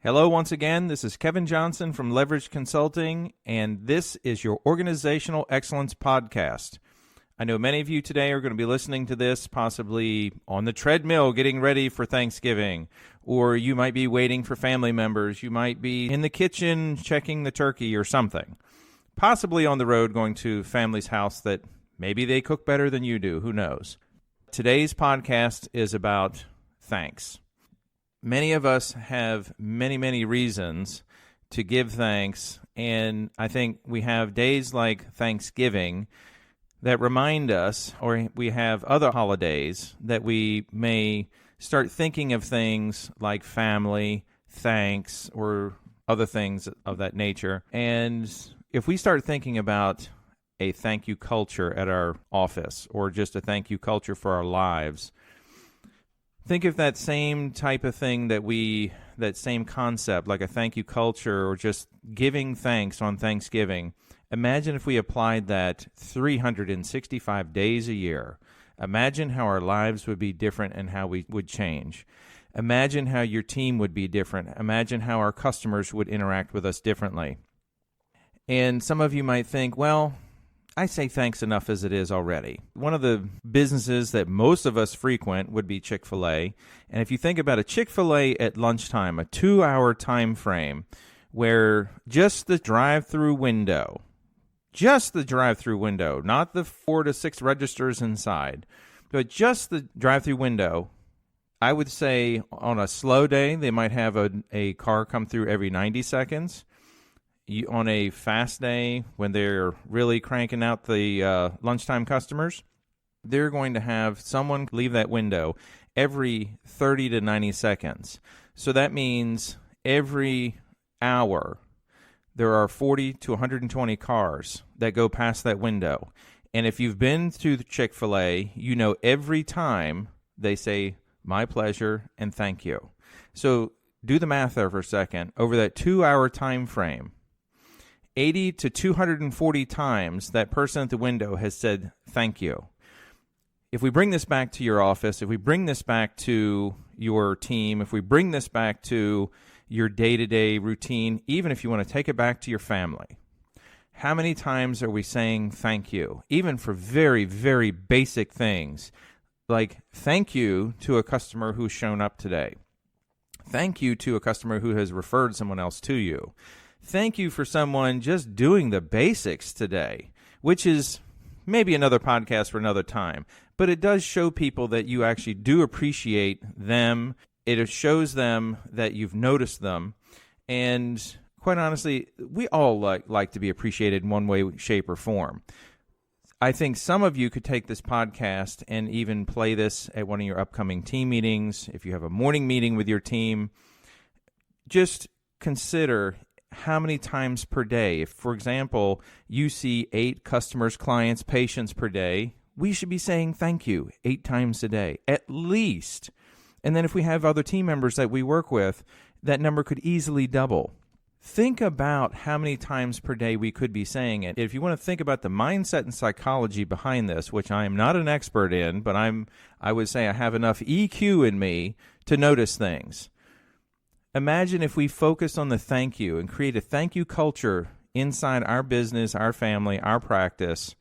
Hello once again, this is Kevin Johnson from Leverage Consulting, and this is your Organizational Excellence Podcast. I know many of you today are going to be listening to this possibly on the treadmill getting ready for Thanksgiving, or you might be waiting for family members, you might be in the kitchen checking the turkey or something, possibly on the road going to family's house that maybe they cook better than you do, who knows. Today's podcast is about thanks. Many of us have many reasons to give thanks, and I think we have days like Thanksgiving that remind us, or we have other holidays that we may start thinking of things like family, thanks, or other things of that nature. And if we start thinking about a thank you culture at our office, or just a thank you culture for our lives, think of that same type of thing that same concept, like a thank you culture or just giving thanks on Thanksgiving. Imagine if we applied that 365 days a year. Imagine how our lives would be different and how we would change. Imagine how your team would be different. Imagine how our customers would interact with us differently. And some of you might think, well, I say thanks enough as it is already. One of the businesses that most of us frequent would be Chick-fil-A. And if you think about a Chick-fil-A at lunchtime, a 2-hour time frame where just the drive-through window, not the 4 to 6 registers inside, but just the drive-through window, I would say on a slow day, they might have a car come through every 90 seconds. On a fast day, when they're really cranking out the lunchtime customers, they're going to have someone leave that window every 30 to 90 seconds. So that means every hour, there are 40 to 120 cars that go past that window. And if you've been to the Chick-fil-A, you know every time they say, "My pleasure," and "Thank you." So do the math there for a second. Over that 2-hour time frame, 80 to 240 times that person at the window has said thank you. If we bring this back to your office, if we bring this back to your team, if we bring this back to your day-to-day routine, even if you want to take it back to your family, how many times are we saying thank you, even for very basic things, like thank you to a customer who's shown up today, thank you to a customer who has referred someone else to you, thank you for someone just doing the basics today, which is maybe another podcast for another time. But it does show people that you actually do appreciate them. It shows them that you've noticed them. And quite honestly, we all like to be appreciated in one way, shape, or form. I think some of you could take this podcast and even play this at one of your upcoming team meetings. If you have a morning meeting with your team, just consider how many times per day. If, for example, you see 8 customers, clients, patients per day, we should be saying thank you 8 times a day, at least. And then if we have other team members that we work with, that number could easily double. Think about how many times per day we could be saying it. If you want to think about the mindset and psychology behind this, which I am not an expert in, but I would say I have enough EQ in me to notice things. Imagine if we focus on the thank you and create a thank you culture inside our business, our family, our practice.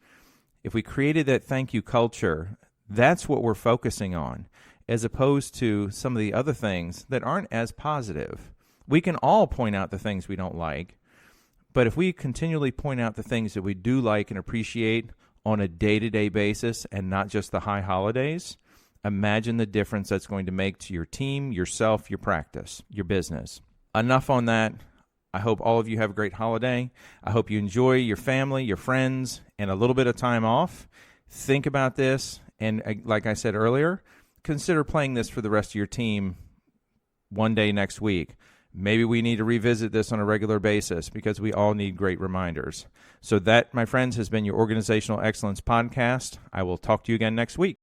If we created that thank you culture, that's what we're focusing on, as opposed to some of the other things that aren't as positive. We can all point out the things we don't like, but if we continually point out the things that we do like and appreciate on a day-to-day basis and not just the high holidays, imagine the difference that's going to make to your team, yourself, your practice, your business. Enough on that. I hope all of you have a great holiday. I hope you enjoy your family, your friends, and a little bit of time off. Think about this, and like I said earlier, consider playing this for the rest of your team one day next week. Maybe we need to revisit this on a regular basis because we all need great reminders. So that, my friends, has been your Organizational Excellence Podcast. I will talk to you again next week.